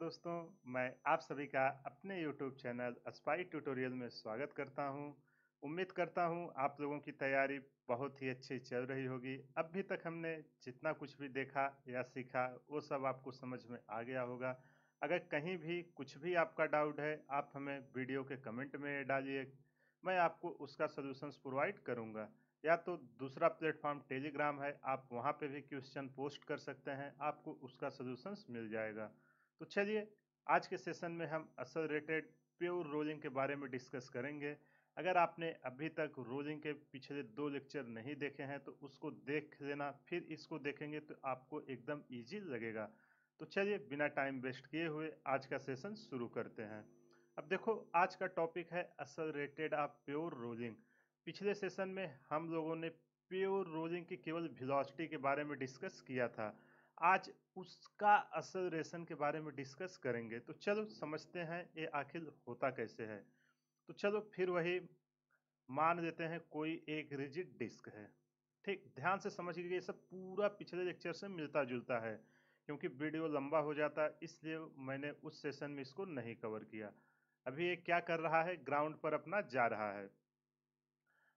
दोस्तों, मैं आप सभी का अपने YouTube चैनल स्पाई ट्यूटोरियल में स्वागत करता हूं। उम्मीद करता हूं आप लोगों की तैयारी बहुत ही अच्छी चल रही होगी। अभी तक हमने जितना कुछ भी देखा या सीखा वो सब आपको समझ में आ गया होगा। अगर कहीं भी कुछ भी आपका डाउट है, आप हमें वीडियो के कमेंट में डालिए। मैं आपको उसका सॉल्यूशंस प्रोवाइड करूंगा। या तो दूसरा प्लेटफॉर्म टेलीग्राम है, आप वहां पे भी क्वेश्चन पोस्ट कर सकते हैं, आपको उसका सॉल्यूशंस मिल जाएगा। तो चलिए, आज के सेशन में हम एक्सेलरेटेड प्योर रोलिंग के बारे में डिस्कस करेंगे। अगर आपने अभी तक रोलिंग के पिछले 2 लेक्चर नहीं देखे हैं तो उसको देख लेना, फिर इसको देखेंगे तो आपको एकदम इजी लगेगा। तो चलिए, बिना टाइम वेस्ट किए हुए आज का सेशन शुरू करते हैं। अब देखो, आज का टॉपिक है एक्सेलरेटेड ऑफ प्योर रोलिंग। पिछले सेशन में हम लोगों ने प्योर रोलिंग की केवल वेलोसिटी के बारे में डिस्कस किया था। आज उसका एक्सेलरेशन के बारे में डिस्कस करेंगे। तो चलो समझते हैं ये आखिर होता कैसे है। तो चलो फिर वही मान लेते हैं कोई एक रिजिड डिस्क है। ठीक ध्यान से समझिए, ये सब पूरा पिछले लेक्चर से मिलता जुलता है। क्योंकि वीडियो लंबा हो जाता है इसलिए मैंने उस सेशन में इसको नहीं कवर किया। अभी ये क्या कर रहा है, ग्राउंड पर अपना जा रहा है।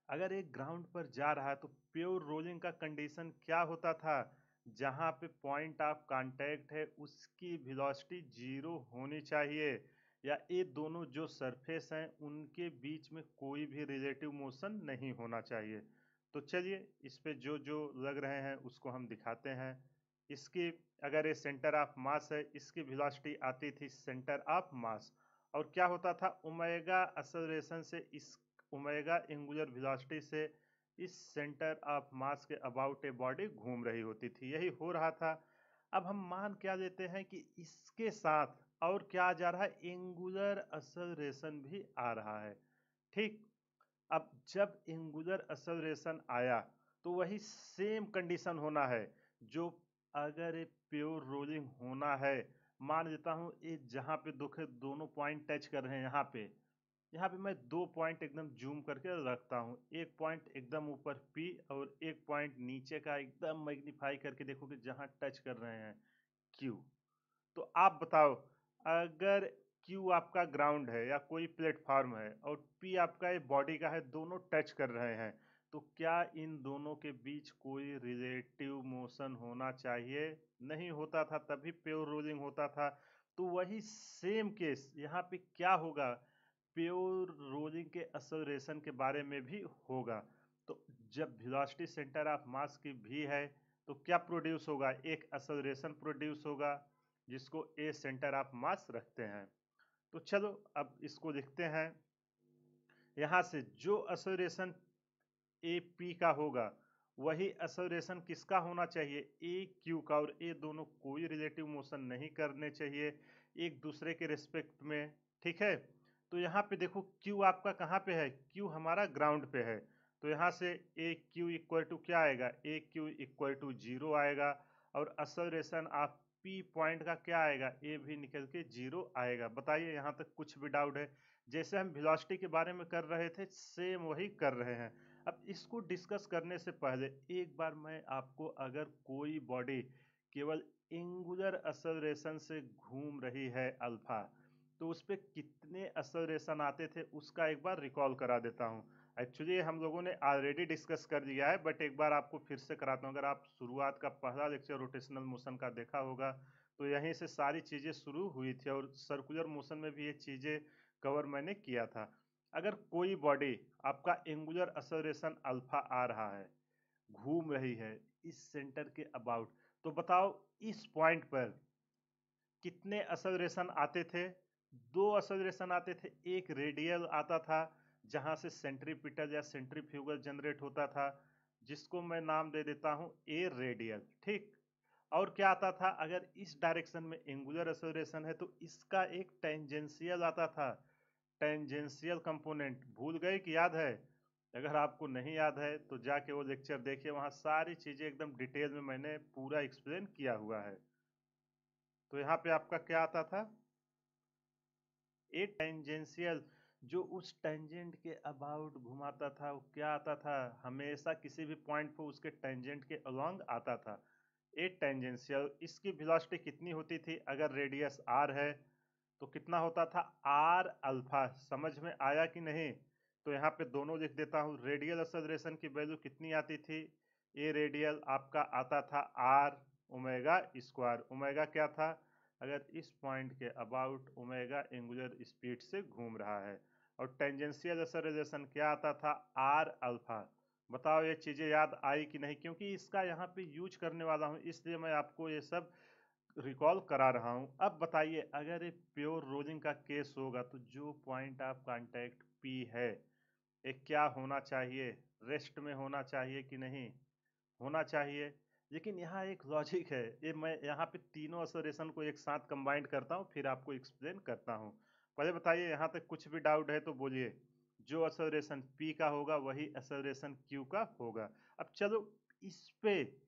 अगर एक ग्राउंड पर जा रहा है तो प्योर रोलिंग का कंडीशन क्या होता था, जहां पे पॉइंट ऑफ कांटेक्ट है उसकी वेलोसिटी जीरो होनी चाहिए, या ये दोनों जो सरफेस हैं उनके बीच में कोई भी रिलेटिव मोशन नहीं होना चाहिए। तो चलिए, इस पे जो जो लग रहे हैं उसको हम दिखाते हैं। इसकी अगर ये सेंटर ऑफ मास है, इसकी वेलोसिटी आती थी सेंटर ऑफ मास। और क्या होता था, ओमेगा एक्सेलरेशन से इस ओमेगा एंगुलर वेलोसिटी से इस सेंटर ऑफ मास के अबाउट ए बॉडी घूम रही होती थी। यही हो रहा था। अब हम मान क्या लेते हैं कि इसके साथ और क्या आ जा रहा है, एंगुलर एक्सेलरेशन भी आ रहा है। ठीक। अब जब एंगुलर एक्सेलरेशन आया तो वही सेम कंडीशन होना है। जो अगर ये प्योर रोलिंग होना है, मान लेता हूं ये जहां पे दोनों पॉइंट टच कर रहे हैं, यहाँ पे मैं 2 पॉइंट एकदम जूम करके रखता हूँ। एक पॉइंट एकदम ऊपर P और एक पॉइंट नीचे का एकदम मैग्नीफाई करके देखो कि जहां टच कर रहे हैं Q। तो आप बताओ, अगर Q आपका ग्राउंड है या कोई प्लेटफॉर्म है और P आपका ये बॉडी का है, दोनों टच कर रहे हैं, तो क्या इन दोनों के बीच कोई रिलेटिव मोशन होना चाहिए? नहीं होता था, तभी प्योर रोलिंग होता था। तो वही सेम केस यहाँ पे क्या होगा, प्योर रोलिंग के एक्सेलरेशन के बारे में भी होगा। तो जब वेलोसिटी सेंटर ऑफ मास की भी है तो क्या प्रोड्यूस होगा, एक एक्सेलरेशन प्रोड्यूस होगा जिसको ए सेंटर ऑफ मास रखते हैं। तो चलो अब इसको लिखते हैं। यहां से जो एक्सेलरेशन ए पी का होगा वही एक्सेलरेशन किसका होना चाहिए, ए क्यू का। और ये दोनों कोई रिलेटिव मोशन नहीं करने चाहिए एक दूसरे के रिस्पेक्ट में। ठीक है। तो यहाँ पे देखो, क्यू आपका कहाँ पे है, क्यू हमारा ग्राउंड पे है। तो यहाँ से ए क्यू इक्वल टू क्या आएगा, ए क्यू इक्वल टू जीरो आएगा। और एक्सेलरेशन ऑफ पी पॉइंट का क्या आएगा, ए भी निकल के जीरो आएगा। बताइए, यहाँ तक कुछ भी डाउट है? जैसे हम वेलोसिटी के बारे में कर रहे थे सेम वही कर रहे हैं। अब इसको डिस्कस करने से पहले एक बार मैं आपको, अगर कोई बॉडी केवल एंगुलर एक्सेलरेशन से घूम रही है अल्फा, तो उस पर कितने एक्सेलरेशन आते थे उसका एक बार रिकॉल करा देता हूं। एक्चुअली हम लोगों ने ऑलरेडी डिस्कस कर लिया है, बट एक बार आपको फिर से कराता हूं। अगर आप शुरुआत का पहला लेक्चर रोटेशनल मोशन का देखा होगा तो यहीं से सारी चीजें शुरू हुई थी, और सर्कुलर मोशन में भी ये चीजें कवर मैंने किया था। अगर कोई बॉडी आपका एंगुलर एक्सेलरेशन अल्फा आ रहा है, घूम रही है इस सेंटर के अबाउट, तो बताओ इस पॉइंट पर कितने एक्सेलरेशन आते थे? 2 एक्सेलरेशन आते थे। एक रेडियल आता था जहां से सेंट्रीपिटल या सेंट्रीफ्यूगल जनरेट होता था, जिसको मैं नाम दे देता हूं ए रेडियल। ठीक। और क्या आता था, अगर इस डायरेक्शन में एंगुलर एक्सेलरेशन है तो इसका एक टेंजेंशियल आता था। टेंजेंशियल कंपोनेंट भूल गए कि याद है? अगर आपको नहीं याद है तो जाके वो लेक्चर देखिए, वहां सारी चीजें एकदम डिटेल में मैंने पूरा एक्सप्लेन किया हुआ है। तो यहाँ पे आपका क्या आता था, ए टेंजेंशियल, जो उस टेंजेंट के अबाउट घुमाता था। वो क्या आता था, हमेशा किसी भी पॉइंट पर उसके टेंजेंट के अलोंग आता था। ए टेंजेंशियल। इसकी वेलोसिटी कितनी होती थी? अगर रेडियस आर है तो कितना होता था? R alpha. समझ में आया कि नहीं? तो यहाँ पे दोनों लिख देता हूँ। रेडियल एक्सेलरेशन की वैल्यू कितनी आती थी? ए रेडियल आपका आता था आर ओमेगा स्क्वायर। ओमेगा क्या था? अगर इस पॉइंट के अबाउट ओमेगा एंगुलर स्पीड से घूम रहा है। और टेंजेंशियल एक्सेलरेशन क्या आता था? R alpha. बताओ ये चीज़ें याद आई कि नहीं? क्योंकि इसका यहाँ पे यूज करने वाला हूँ, इसलिए मैं आपको ये सब रिकॉल करा रहा हूँ। अब बताइए, अगर ये प्योर रोलिंग का केस होगा तो जो पॉइंट ऑफ कांटेक्ट पी है, ये क्या होना चाहिए? रेस्ट में होना चाहिए कि नहीं होना चाहिए? लेकिन यहाँ एक लॉजिक है, ये मैं यहाँ पे तीनों असोरेशन को एक साथ कंबाइंड करता हूँ, फिर आपको एक्सप्लेन करता हूँ। पहले बताइए, यहाँ तक कुछ भी डाउट है तो बोलिए। जो असोरेशन पी का होगा वही असोरेशन क्यू का होगा। अब चलो इस पे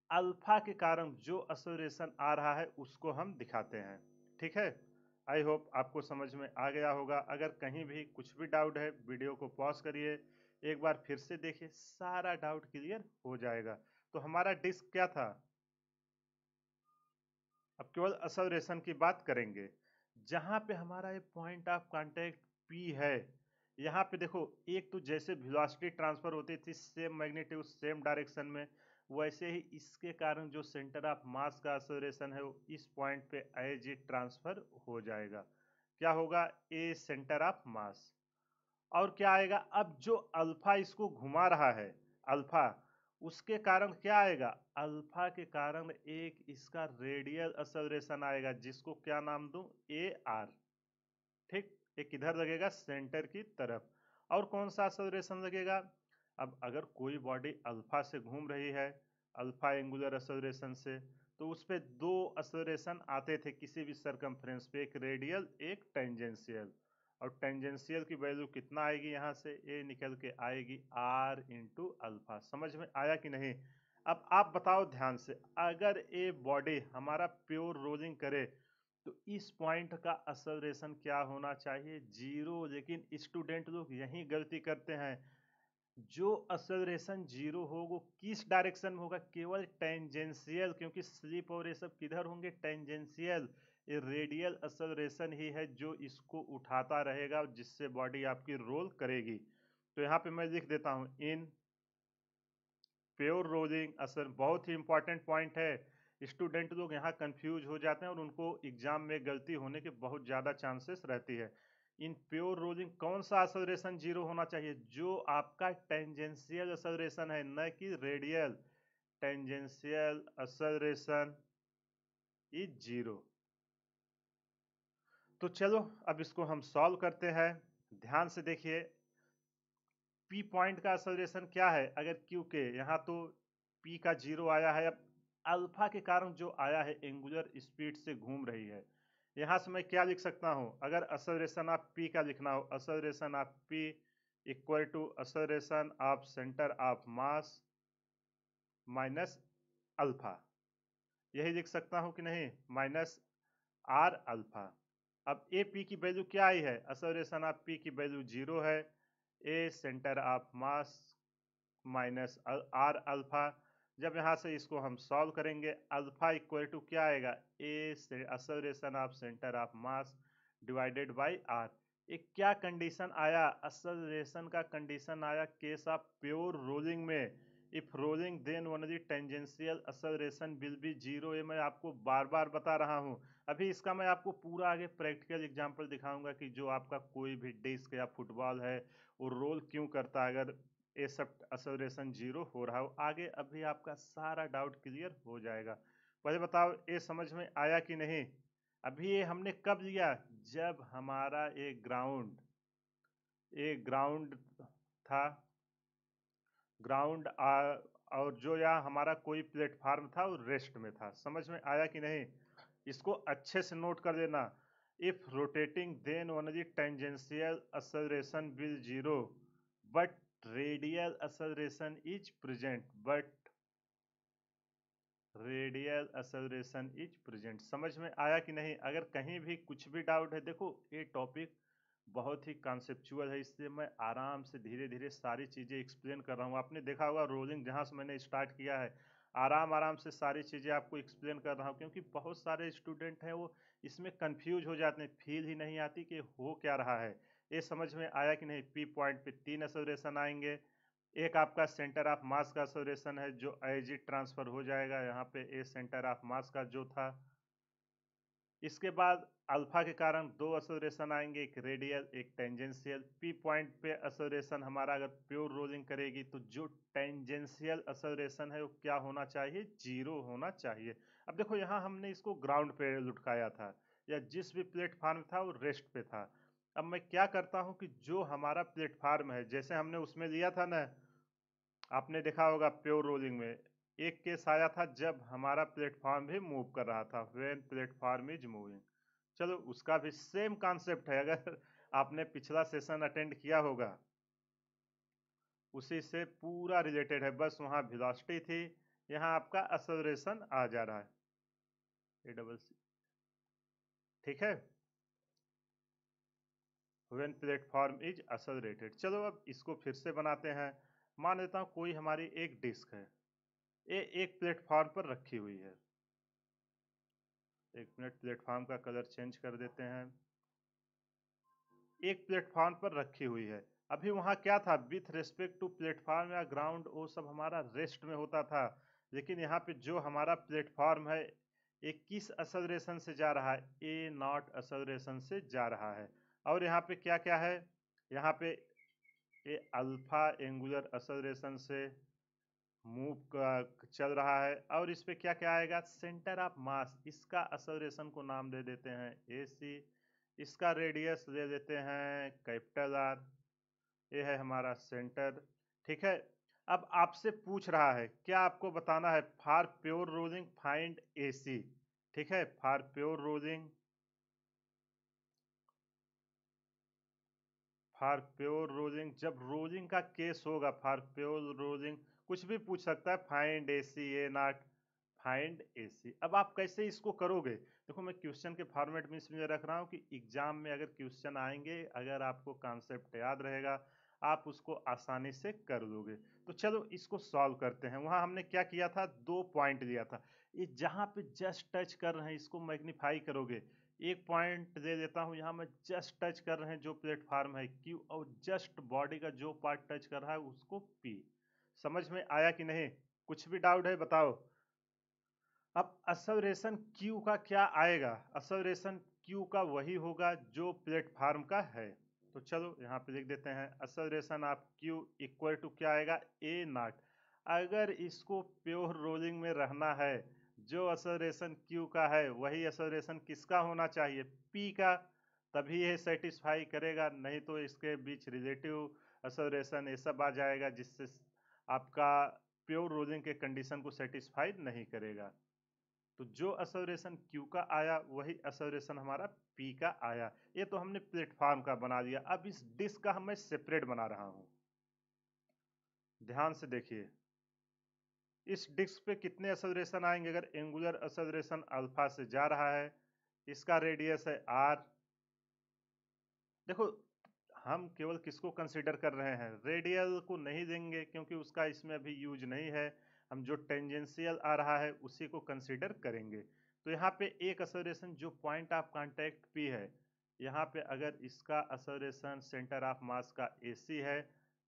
अल्फा के कारण जो असोरेशन आ रहा है उसको हम दिखाते हैं। ठीक है? आई होप आपको समझ में आ गया होगा। अगर कहीं भी कुछ भी डाउट है, वीडियो को पॉज करिए, एक बार फिर से देखिए, सारा डाउट क्लियर हो जाएगा। तो हमारा डिस्क क्या था? अब केवल असोरेशन की बात करेंगे। जहां पे हमारा ये पॉइंट ऑफ कांटेक्ट पी है, यहाँ पे देखो, एक तो जैसे वेलोसिटी ट्रांसफर होती थी सेम मैग्नीट्यूड सेम डायरेक्शन में, वैसे ही इसके कारण जो सेंटर ऑफ मास का एक्सेलरेशन है वो इस पॉइंट पे एज इट ट्रांसफर हो जाएगा। क्या होगा? ए सेंटर ऑफ मास। और क्या आएगा? अब जो अल्फा इसको घुमा रहा है, अल्फा, उसके कारण क्या आएगा? अल्फा के कारण एक इसका रेडियल एक्सेलरेशन आएगा, जिसको क्या नाम दूं? A R. ठीक, ये किधर लगेगा? सेंटर की तरफ। और कौन सा एक्सेलरेशन लगेगा? अब अगर कोई बॉडी अल्फा से घूम रही है, अल्फा एंगुलर एक्सेलरेशन से, तो उस पे दो एक्सेलरेशन आते थे किसी भी सरकमफ्रेंस पे, एक रेडियल एक टेंजेंशियल। और टेंजेंशियल की वैल्यू कितना आएगी? यहाँ से ए निकल के आएगी आर इंटू अल्फा। समझ में आया कि नहीं? अब आप बताओ ध्यान से, अगर ए बॉडी हमारा प्योर रोलिंग करे तो इस पॉइंट का एक्सेलरेशन क्या होना चाहिए? जीरो। लेकिन स्टूडेंट लोग यही गलती करते हैं। जो एक्सेलरेशन जीरो हो वो किस डायरेक्शन में होगा? केवल टेंजेंशियल, क्योंकि स्लिप और ये सब किधर होंगे? टेंजेंशियल। ये रेडियल एक्सेलरेशन ही है जो इसको उठाता रहेगा, जिससे बॉडी आपकी रोल करेगी। तो यहाँ पे मैं लिख देता हूँ, इन प्योर रोलिंग असर। बहुत ही इंपॉर्टेंट पॉइंट है। स्टूडेंट लोग यहाँ कंफ्यूज हो जाते हैं और उनको एग्जाम में गलती होने के बहुत ज़्यादा चांसेस रहती है। इन प्योर रोलिंग कौन सा एक्सेलरेशन जीरो होना चाहिए? जो आपका टेंजेंशियल एक्सेलरेशन है, न कि radial. Tangential acceleration is zero. तो चलो अब इसको हम सॉल्व करते हैं। ध्यान से देखिए, पी पॉइंट का एक्सेलरेशन क्या है? अगर क्यू के यहाँ तो पी का जीरो आया है। अब अल्फा के कारण जो आया है एंगुलर स्पीड से घूम रही है, यहाँ से मैं क्या लिख सकता हूँ? अगर एक्सेलरेशन ऑफ पी का लिखना हो, acceleration of P equal to acceleration of centre of mass minus alpha. यही लिख सकता हूँ कि नहीं? Minus R alpha. अब ए पी की वैल्यू क्या आई है? एक्सेलरेशन ऑफ पी की वैल्यू जीरो है। A centre of mass minus R alpha. जब यहाँ से इसको हम सॉल्व करेंगे, अल्फा इक्वल टू क्या आएगा? A acceleration of centre of mass divided by R. एक क्या कंडीशन आया? एक्सेलरेशन का कंडीशन आया केस ऑफ प्योर रोलिंग में। If rolling then only tangential acceleration will be zero. ये मैं आपको बार बार बता रहा हूँ। अभी इसका मैं आपको पूरा आगे प्रैक्टिकल एग्जांपल दिखाऊंगा कि जो आपका कोई भी डिस्क या फुटबॉल है वो रोल क्यों करता है अगर ये सब एक्सेलरेशन जीरो हो रहा हो। आगे अभी आपका सारा डाउट क्लियर हो जाएगा। पहले बताओ, ये समझ में आया कि नहीं? अभी ये हमने कब लिया? जब हमारा एक ग्राउंड था, ग्राउंड और जो यहाँ हमारा कोई प्लेटफार्म था वो रेस्ट में था। समझ में आया कि नहीं? इसको अच्छे से नोट कर लेना। If rotating then only tangential acceleration will zero but radial acceleration is present. समझ में आया कि नहीं? अगर कहीं भी कुछ भी डाउट है, देखो ये टॉपिक बहुत ही कॉन्सेप्चुअल है, इसलिए मैं आराम से धीरे धीरे सारी चीज़ें एक्सप्लेन कर रहा हूँ। आपने देखा होगा रोलिंग जहाँ से मैंने स्टार्ट किया है, आराम आराम से सारी चीज़ें आपको एक्सप्लेन कर रहा हूँ, क्योंकि बहुत सारे स्टूडेंट हैं वो इसमें कंफ्यूज हो जाते हैं, फील ही नहीं आती कि हो क्या रहा है। ये समझ में आया कि नहीं? पी पॉइंट पे 3 एक्सेलरेशन आएंगे। एक आपका सेंटर ऑफ मास का एक्सेलरेशन है जो एज इट ट्रांसफर हो जाएगा, यहाँ पे ए सेंटर ऑफ मास का जो था। इसके बाद अल्फा के कारण दो एक्सेलरेशन आएंगे, एक रेडियल एक टेंजेंशियल। पी पॉइंट पे एक्सेलरेशन हमारा अगर प्योर रोलिंग करेगी तो जो टेंजेंशियल एक्सेलरेशन है वो क्या होना चाहिए? जीरो होना चाहिए। अब देखो यहाँ हमने इसको ग्राउंड पे लुटकाया था, या जिस भी प्लेटफार्म था वो रेस्ट पे था। अब मैं क्या करता हूँ कि जो हमारा प्लेटफार्म है, जैसे हमने उसमें लिया था ना, आपने देखा होगा प्योर रोलिंग में एक केस आया था जब हमारा प्लेटफॉर्म भी मूव कर रहा था, व्हेन प्लेटफॉर्म इज मूविंग। चलो उसका भी सेम कॉन्सेप्ट है, अगर आपने पिछला सेशन अटेंड किया होगा उसी से पूरा रिलेटेड है, बस वहां वेलोसिटी थी, यहाँ आपका एक्सेलरेशन आ जा रहा है, ए डबल सी। ठीक है, व्हेन प्लेटफॉर्म इज एक्सेलरेटेड। चलो अब इसको फिर से बनाते हैं। मान लेता हूँ कोई हमारी एक डिस्क है, ये एक प्लेटफॉर्म पर रखी हुई है। एक मिनट, प्लेटफॉर्म का कलर चेंज कर देते हैं। एक प्लेटफॉर्म पर रखी हुई है। अभी वहां क्या था, विथ रिस्पेक्ट टू प्लेटफॉर्म या ग्राउंड, वो सब हमारा रेस्ट में होता था। लेकिन यहाँ पे जो हमारा प्लेटफॉर्म है, ये किस एक्सेलरेशन से जा रहा है? ए नॉट एक्सेलरेशन से जा रहा है। और यहाँ पे क्या क्या है? यहाँ पे ये अल्फा एंगुलर एक्सेलरेशन से चल रहा है। और इस पे क्या क्या आएगा? सेंटर ऑफ मास, इसका एक्सेलरेशन को नाम दे देते हैं ए सी, इसका रेडियस ले देते हैं कैपिटल आर, ये है हमारा सेंटर। ठीक है, अब आपसे पूछ रहा है, क्या आपको बताना है? For pure rolling find A C. ठीक है, for pure rolling, for pure rolling, जब रोलिंग का केस होगा, फॉर प्योर रोलिंग कुछ भी पूछ सकता है, find A C, A not, find A C. अब आप कैसे इसको करोगे? देखो मैं क्वेश्चन के फॉर्मेट में इसलिए रख रहा हूँ कि एग्जाम में अगर क्वेश्चन आएंगे, अगर आपको कॉन्सेप्ट याद रहेगा, आप उसको आसानी से कर लोगे। तो चलो इसको सॉल्व करते हैं। वहां हमने क्या किया था? 2 पॉइंट लिया था, ये जहां पे जस्ट टच कर रहे हैं इसको मैग्नीफाई करोगे। एक पॉइंट दे देता हूं, यहाँ में जस्ट टच कर रहे हैं जो प्लेटफॉर्म है क्यू, और जस्ट बॉडी का जो पार्ट टच कर रहा है उसको पी। समझ में आया कि नहीं? कुछ भी डाउट है बताओ। अब एक्सेलरेशन क्यू का क्या आएगा? एक्सेलरेशन क्यू का वही होगा जो प्लेटफॉर्म का है। तो चलो यहाँ पे लिख देते हैं, acceleration of Q equal to क्या आएगा? A not. अगर इसको प्योर रोलिंग में रहना है, जो एक्सेलरेशन क्यू का है वही एक्सेलरेशन किसका होना चाहिए? पी का। तभी ये सेटिस्फाई करेगा, नहीं तो इसके बीच रिलेटिव एक्सेलरेशन ये सब आ जाएगा, जिससे आपका प्योर रोलिंग के कंडीशन को सेटिस्फाई नहीं करेगा। तो जो एक्सेलरेशन Q का आया वही एक्सेलरेशन हमारा P का आया। ये तो हमने प्लेटफॉर्म का बना दिया। अब इस डिस्क का मैं सेपरेट बना रहा हूं, ध्यान से देखिए। इस डिस्क पे कितने एक्सेलरेशन आएंगे? अगर एंगुलर एक्सेलरेशन अल्फा से जा रहा है, इसका रेडियस है r। देखो हम केवल किसको कंसीडर कर रहे हैं? रेडियल को नहीं देंगे क्योंकि उसका इसमें अभी यूज नहीं है। हम जो टेंजेंशियल आ रहा है उसी को कंसीडर करेंगे। तो यहाँ पे एक एक्सेलरेशन जो पॉइंट ऑफ कांटेक्ट पी है, यहाँ पे अगर इसका एक्सेलरेशन सेंटर ऑफ मास का एसी है,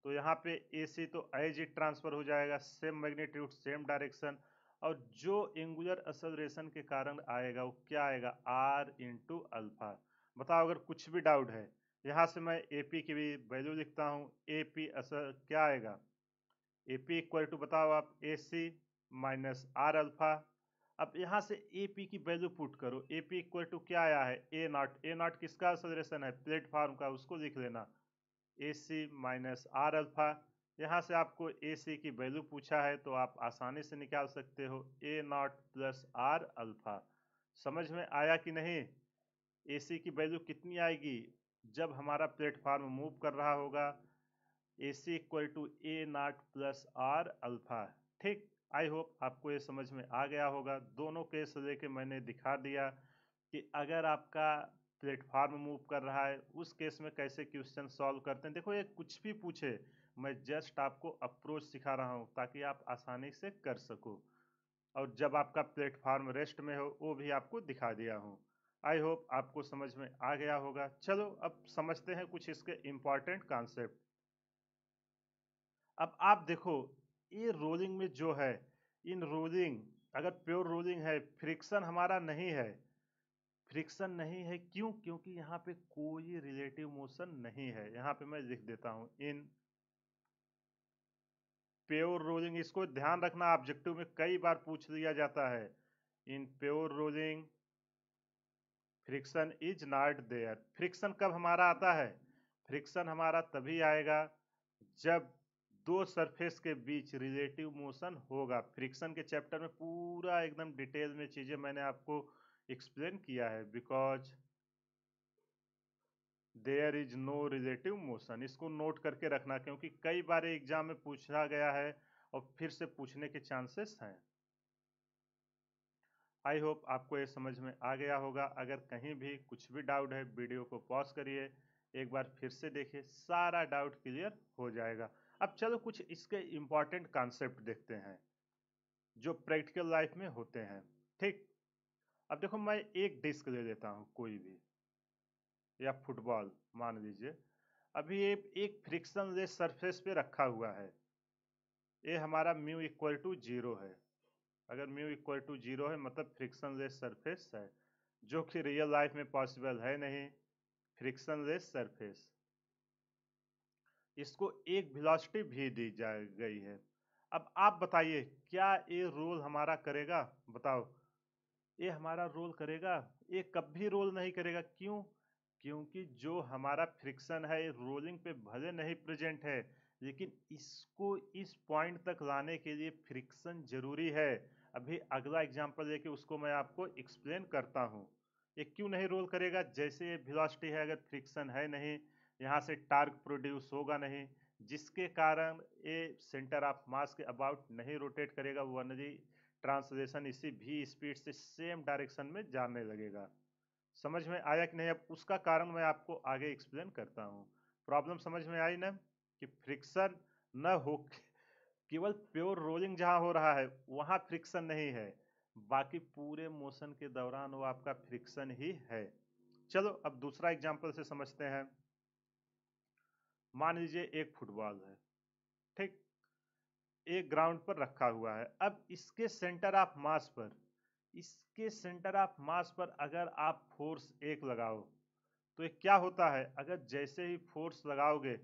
तो यहाँ पे एसी तो एज इट ट्रांसफर हो जाएगा, सेम मैग्नीट्यूड सेम डायरेक्शन। और जो एंगुलर एक्सेलरेशन के कारण आएगा वो क्या आएगा? R into alpha. बताओ अगर कुछ भी डाउट है। यहाँ से मैं AP की भी वैल्यू लिखता हूँ, AP असर क्या आएगा? AP इक्वल टू बताओ आप, AC माइनस आर अल्फा। अब यहाँ से AP की वैल्यू पुट करो, AP इक्वल टू क्या आया है? ए नॉट। ए नॉट किसका एक्सेलरेशन है? प्लेटफॉर्म का, उसको लिख लेना, AC माइनस आर अल्फा। यहाँ से आपको AC की वैल्यू पूछा है तो आप आसानी से निकाल सकते हो, ए नॉट प्लस आर अल्फा। समझ में आया कि नहीं? AC की वैल्यू कितनी आएगी जब हमारा प्लेटफॉर्म मूव कर रहा होगा? AC equal to A not plus R alpha. ठीक, आई होप आपको ये समझ में आ गया होगा। दोनों केस लेके मैंने दिखा दिया कि अगर आपका प्लेटफॉर्म मूव कर रहा है उस केस में कैसे क्वेश्चन सॉल्व करते हैं। देखो ये कुछ भी पूछे, मैं जस्ट आपको अप्रोच सिखा रहा हूँ ताकि आप आसानी से कर सको। और जब आपका प्लेटफॉर्म रेस्ट में हो वो भी आपको दिखा दिया हूँ। आई होप आपको समझ में आ गया होगा। चलो अब समझते हैं कुछ इसके इम्पॉर्टेंट कॉन्सेप्ट। अब आप देखो, ये रोलिंग में जो है, इन रोलिंग, अगर प्योर रोलिंग है, फ्रिक्शन हमारा नहीं है। फ्रिक्शन नहीं है क्यों? क्योंकि यहाँ पे कोई रिलेटिव मोशन नहीं है। यहाँ पे मैं लिख देता हूँ इन प्योर रोलिंग। इसको ध्यान रखना, ऑब्जेक्टिव में कई बार पूछ लिया जाता है। In pure rolling friction is not there. Friction कब हमारा आता है? फ्रिक्शन हमारा तभी आएगा जब दो सरफेस के बीच रिलेटिव मोशन होगा। फ्रिक्शन के चैप्टर में पूरा एकदम डिटेल में चीजें मैंने आपको एक्सप्लेन किया है। Because there is no relative motion, इसको नोट करके रखना क्योंकि कई बार एग्जाम में पूछा गया है और फिर से पूछने के चांसेस हैं। आई होप आपको ये समझ में आ गया होगा। अगर कहीं भी कुछ भी डाउट है, वीडियो को पॉज करिए, एक बार फिर से देखिए, सारा डाउट क्लियर हो जाएगा। अब चलो कुछ इसके इम्पॉर्टेंट कॉन्सेप्ट देखते हैं जो प्रैक्टिकल लाइफ में होते हैं। ठीक, अब देखो मैं एक डिस्क ले लेता हूँ कोई भी, या फुटबॉल मान लीजिए। अभी ये एक फ्रिक्शन लेस सरफेस पे रखा हुआ है। ये हमारा म्यू इक्वल टू 0 है। अगर म्यू इक्वल टू 0 है मतलब फ्रिक्शन लेस सरफेस है, जो कि रियल लाइफ में पॉसिबल है नहीं। फ्रिक्शन लेस सरफेस, इसको एक वेलोसिटी भी दी जा गई है। अब आप बताइए, क्या ये रोल हमारा करेगा? बताओ, ये हमारा रोल करेगा? ये कभी रोल नहीं करेगा। क्यों? क्योंकि जो हमारा फ्रिक्शन है, रोलिंग पे भले नहीं प्रेजेंट है, लेकिन इसको इस पॉइंट तक लाने के लिए फ्रिक्शन जरूरी है। अभी अगला एग्जांपल लेके उसको मैं आपको एक्सप्लेन करता हूँ। ये क्यों नहीं रोल करेगा? जैसे ये वेलोसिटी है, अगर फ्रिक्शन है नहीं, यहाँ से टार्क प्रोड्यूस होगा नहीं, जिसके कारण ये सेंटर ऑफ मास के अबाउट नहीं रोटेट करेगा। वनरी ट्रांसलेशन इसी भी स्पीड से सेम डायरेक्शन में जाने लगेगा। समझ में आया कि नहीं? अब उसका कारण मैं आपको आगे एक्सप्लेन करता हूँ। प्रॉब्लम समझ में आई ना? कि फ्रिक्शन न हो, केवल प्योर रोलिंग जहां हो रहा है वहां फ्रिक्शन नहीं है, बाकी पूरे मोशन के दौरान वो आपका फ्रिक्शन ही है। चलो अब दूसरा एग्जांपल से समझते हैं। मान लीजिए एक फुटबॉल है, ठीक, एक ग्राउंड पर रखा हुआ है। अब इसके सेंटर ऑफ मास पर, इसके सेंटर ऑफ मास पर अगर आप फोर्स एक लगाओ तो ये क्या होता है? अगर जैसे ही फोर्स लगाओगे,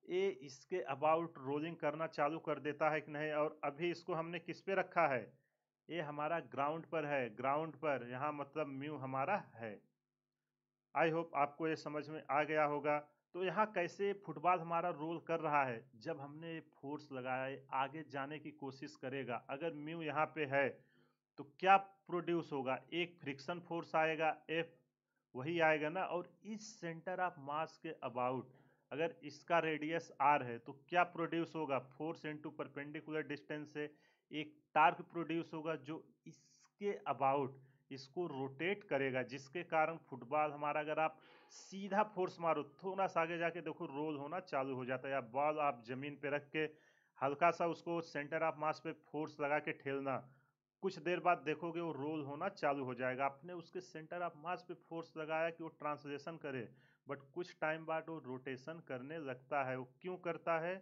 ये इसके अबाउट रोलिंग करना चालू कर देता है कि नहीं? और अभी इसको हमने किस पे रखा है? ये हमारा ग्राउंड पर है। ग्राउंड पर यहाँ मतलब म्यू हमारा है। आई होप आपको ये समझ में आ गया होगा। तो यहाँ कैसे फुटबॉल हमारा रोल कर रहा है? जब हमने फोर्स लगाया, आगे जाने की कोशिश करेगा, अगर म्यू यहाँ पे है तो क्या प्रोड्यूस होगा? एक फ्रिक्शन फोर्स आएगा, एफ, वही आएगा ना। और इस सेंटर ऑफ मास के अबाउट अगर इसका रेडियस आर है तो क्या प्रोड्यूस होगा? फोर्स इनटू परपेंडिकुलर डिस्टेंस से एक टार्क प्रोड्यूस होगा जो इसके अबाउट इसको रोटेट करेगा, जिसके कारण फुटबॉल हमारा, अगर आप सीधा फोर्स मारो, थोड़ा सा आगे जाके देखो रोल होना चालू हो जाता है। या बॉल आप जमीन पे रख के हल्का सा उसको सेंटर ऑफ मास पे फोर्स लगा के ठेलना, कुछ देर बाद देखोगे वो रोल होना चालू हो जाएगा। आपने उसके सेंटर ऑफ मास पे फोर्स लगाया कि वो ट्रांसलेशन करे, बट कुछ टाइम बाद वो रोटेशन करने लगता है। वो क्यों करता है?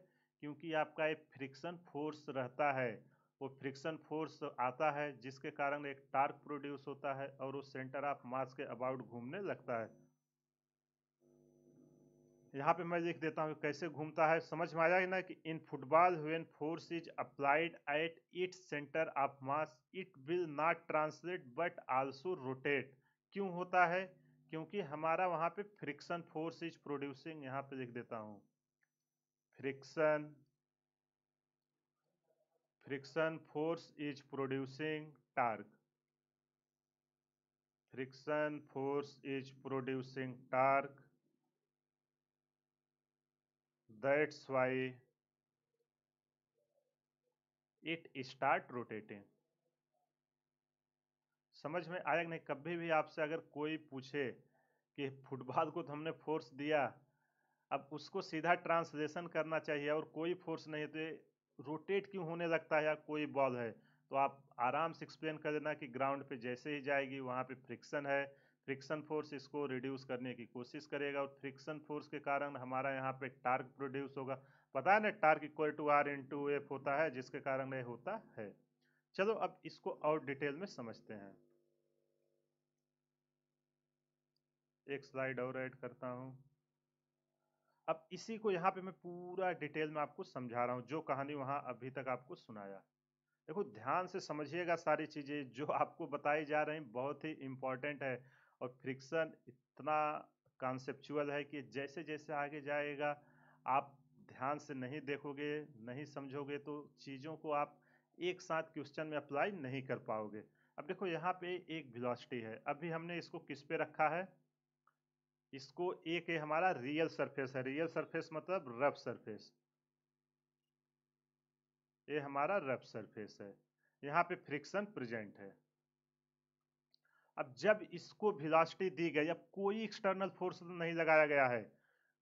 क्योंकि आपका एक फ्रिक्शन फोर्स रहता है। वो फ्रिक्शन फोर्स आता है जिसके कारण एक टार्क प्रोड्यूस होता है और वो सेंटर ऑफ मास के अबाउट घूमने लगता है। यहाँ पे मैं लिख देता हूँ कैसे घूमता है। समझ में आया ना? कि in football when force is applied at its centre of mass it will not translate but also rotate. क्यों होता है? क्योंकि हमारा वहां पे फ्रिक्शन फोर्स इज प्रोड्यूसिंग, यहाँ पे लिख देता हूँ friction, friction force is producing torque, friction force is producing torque, that's why it start rotating. समझ में आया कि नहीं? कभी भी आपसे अगर कोई पूछे कि फुटबॉल को तो हमने फोर्स दिया, अब उसको सीधा ट्रांसलेशन करना चाहिए और कोई फोर्स नहीं है, तो ये रोटेट क्यों होने लगता है? या कोई बॉल है तो आप आराम से एक्सप्लेन कर देना कि ग्राउंड पे जैसे ही जाएगी वहाँ पे फ्रिक्शन है, फ्रिक्शन फोर्स इसको रिड्यूस करने की कोशिश करेगा और फ्रिक्शन फोर्स के कारण हमारा यहाँ पे टार्क प्रोड्यूस होगा। पता है ना, torque equal to R into F होता है, जिसके कारण ये होता है। चलो अब इसको और डिटेल में समझते हैं। एक स्लाइड और ऐड करता हूँ। अब इसी को यहाँ पे मैं पूरा डिटेल में आपको समझा रहा हूँ, जो कहानी वहाँ अभी तक आपको सुनाया। देखो ध्यान से समझिएगा, सारी चीजें जो आपको बताई जा रही बहुत ही इंपॉर्टेंट है। और फ्रिक्शन इतना कॉन्सेप्चुअल है कि जैसे जैसे आगे जाएगा आप ध्यान से नहीं देखोगे, नहीं समझोगे, तो चीजों को आप एक साथ क्वेश्चन में अप्लाई नहीं कर पाओगे। अब देखो यहाँ पे एक वेलोसिटी है, अभी हमने इसको किस पे रखा है, इसको एक है हमारा रियल सरफेस है। रियल सरफेस मतलब रफ सरफेस, ये हमारा रफ सरफेस है, यहाँ पे फ्रिक्शन प्रेजेंट है। अब जब इसको वेलोसिटी दी गई, अब कोई एक्सटर्नल फोर्स नहीं लगाया गया है,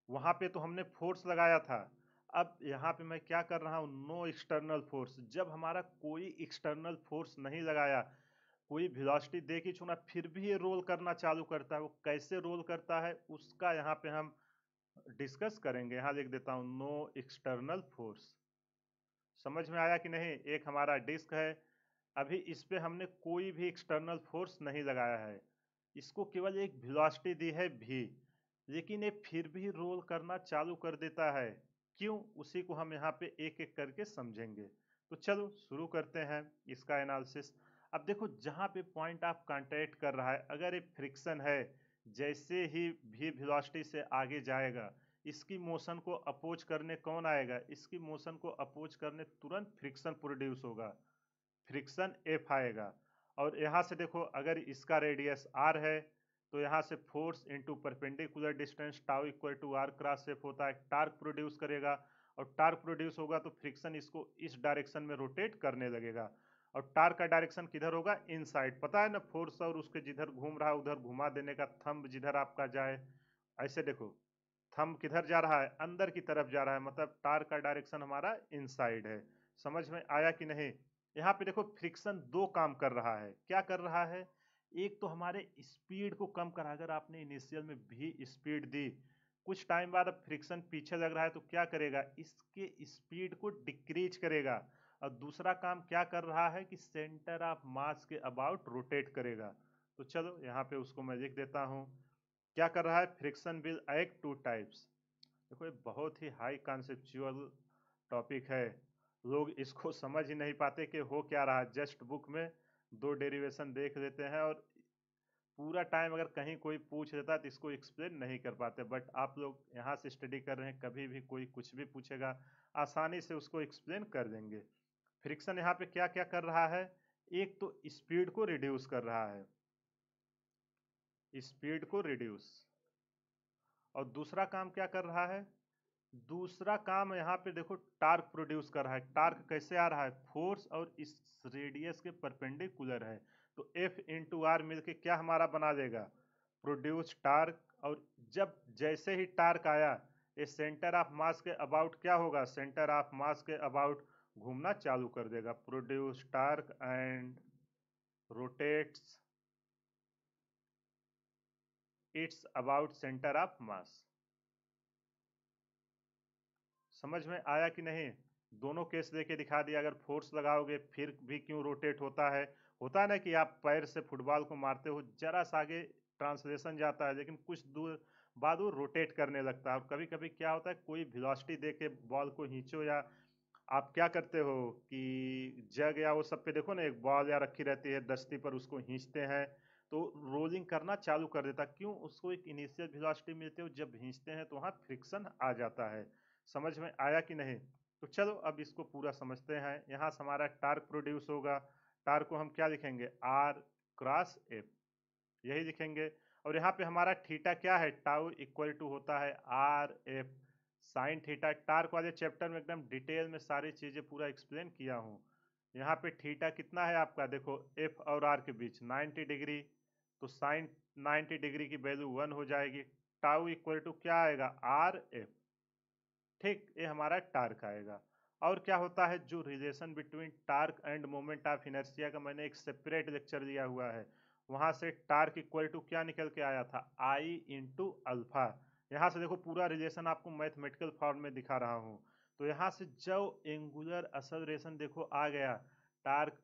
वहां पे तो हमने फोर्स लगाया था। अब यहाँ पे मैं क्या कर रहा हूँ, नो एक्सटर्नल फोर्स। जब हमारा कोई एक्सटर्नल फोर्स नहीं लगाया, कोई वेलोसिटी दे के चुना, फिर भी ये रोल करना चालू करता है। वो कैसे रोल करता है उसका यहाँ पे हम डिस्कस करेंगे। यहाँ लिख देता हूँ नो एक्सटर्नल फोर्स। समझ में आया कि नहीं? एक हमारा डिस्क है, अभी इस पे हमने कोई भी एक्सटर्नल फोर्स नहीं लगाया है, इसको केवल एक वेलोसिटी दी है v, लेकिन ये फिर भी रोल करना चालू कर देता है। क्यों? उसी को हम यहाँ पे एक एक करके समझेंगे। तो चलो शुरू करते हैं इसका एनालिसिस। अब देखो जहाँ पे पॉइंट आप कांटेक्ट कर रहा है, अगर ये फ्रिक्शन है, जैसे ही v वेलोसिटी से आगे जाएगा, इसकी मोशन को अपोज करने कौन आएगा? इसकी मोशन को अपोज करने तुरंत फ्रिक्शन प्रोड्यूस होगा, फ्रिक्शन एफ आएगा। और यहाँ से देखो, अगर इसका रेडियस आर है तो यहाँ से force into perpendicular distance tau equal to R cross F होता है, टार्क प्रोड्यूस करेगा। और टार्क प्रोड्यूस होगा तो फ्रिक्शन इसको इस डायरेक्शन में रोटेट करने लगेगा। और टार्क का डायरेक्शन किधर होगा? इनसाइड। पता है ना, फोर्स और उसके जिधर घूम रहा है उधर घुमा देने का, थंब जिधर आपका जाए। ऐसे देखो, थंब किधर जा रहा है? अंदर की तरफ जा रहा है, मतलब टार्क का डायरेक्शन हमारा इनसाइड है। समझ में आया कि नहीं? यहाँ पे देखो फ्रिक्शन दो काम कर रहा है। क्या कर रहा है? एक तो हमारे स्पीड को कम करा, अगर आपने इनिशियल में भी स्पीड दी, कुछ टाइम बाद अब फ्रिक्शन पीछे लग रहा है तो क्या करेगा? इसके स्पीड को डिक्रीज करेगा। और दूसरा काम क्या कर रहा है कि सेंटर ऑफ मास के अबाउट रोटेट करेगा। तो चलो यहाँ पे उसको मैं लिख देता हूँ। क्या कर रहा है? Friction will act two types. देखो ये बहुत ही हाई कॉन्सेप्चुअल टॉपिक है, लोग इसको समझ ही नहीं पाते कि हो क्या रहा है। जस्ट बुक में दो डेरिवेशन देख लेते हैं और पूरा टाइम अगर कहीं कोई पूछ लेता है तो इसको एक्सप्लेन नहीं कर पाते। बट आप लोग यहाँ से स्टडी कर रहे हैं, कभी भी कोई कुछ भी पूछेगा आसानी से उसको एक्सप्लेन कर देंगे। फ्रिक्शन यहाँ पे क्या क्या कर रहा है? एक तो स्पीड को रिड्यूस कर रहा है, स्पीड को रिड्यूस। और दूसरा काम क्या कर रहा है? दूसरा काम यहाँ पे देखो टार्क प्रोड्यूस कर रहा है। टार्क कैसे आ रहा है? फोर्स और इस रेडियस के परपेंडिकुलर है, तो F इंटू आर मिलके क्या हमारा बना देगा? Produce torque. और जब जैसे ही टार्क आया, ये सेंटर ऑफ मास के अबाउट क्या होगा? सेंटर ऑफ मास के अबाउट घूमना चालू कर देगा। Produce torque and rotates it's about centre of मास। समझ में आया कि नहीं? दोनों केस लेके दिखा दिया। अगर फोर्स लगाओगे फिर भी क्यों रोटेट होता है? होता है ना कि आप पैर से फुटबॉल को मारते हो, जरा सा आगे ट्रांसलेशन जाता है, लेकिन कुछ दूर बाद वो रोटेट करने लगता है। और कभी कभी क्या होता है, कोई वेलोसिटी दे के बॉल को खींचो, या आप क्या करते हो कि जग या वो सब पे देखो ना, एक बॉल या रखी रहती है दस्ती पर, उसको खींचते हैं तो रोलिंग करना चालू कर देता। क्यों? उसको एक इनिशियल वेलोसिटी मिलती है, जब खींचते हैं तो वहाँ फ्रिक्शन आ जाता है। समझ में आया कि नहीं? तो चलो अब इसको पूरा समझते हैं। यहाँ से हमारा टार्क प्रोड्यूस होगा, टार्क को हम क्या लिखेंगे? आर क्रॉस एफ, यही लिखेंगे। और यहाँ पे हमारा थीटा क्या है? टाउ इक्वल टू होता है are F sine theta. Torque वाले चैप्टर में एकदम डिटेल में सारी चीजें पूरा एक्सप्लेन किया हूँ। यहाँ पे थीटा कितना है आपका? देखो एफ और आर के बीच 90 डिग्री, तो साइन 90 डिग्री की वैल्यू 1 हो जाएगी। टाउ इक्वल टू क्या आएगा? R F. ठीक, ये हमारा टार्क आएगा। और क्या होता है, जो relation between torque end moment of inertia का मैंने एक सेपरेट लेक्चर दिया हुआ है, वहां से टार्क इक्वल टू क्या निकल के आया था, आई इंटू अल्फा। यहाँ से देखो पूरा रिलेशन आपको मैथमेटिकल फॉर्म में दिखा रहा हूँ। तो यहाँ से जो एंगुलर एक्सेलरेशन देखो आ गया, torque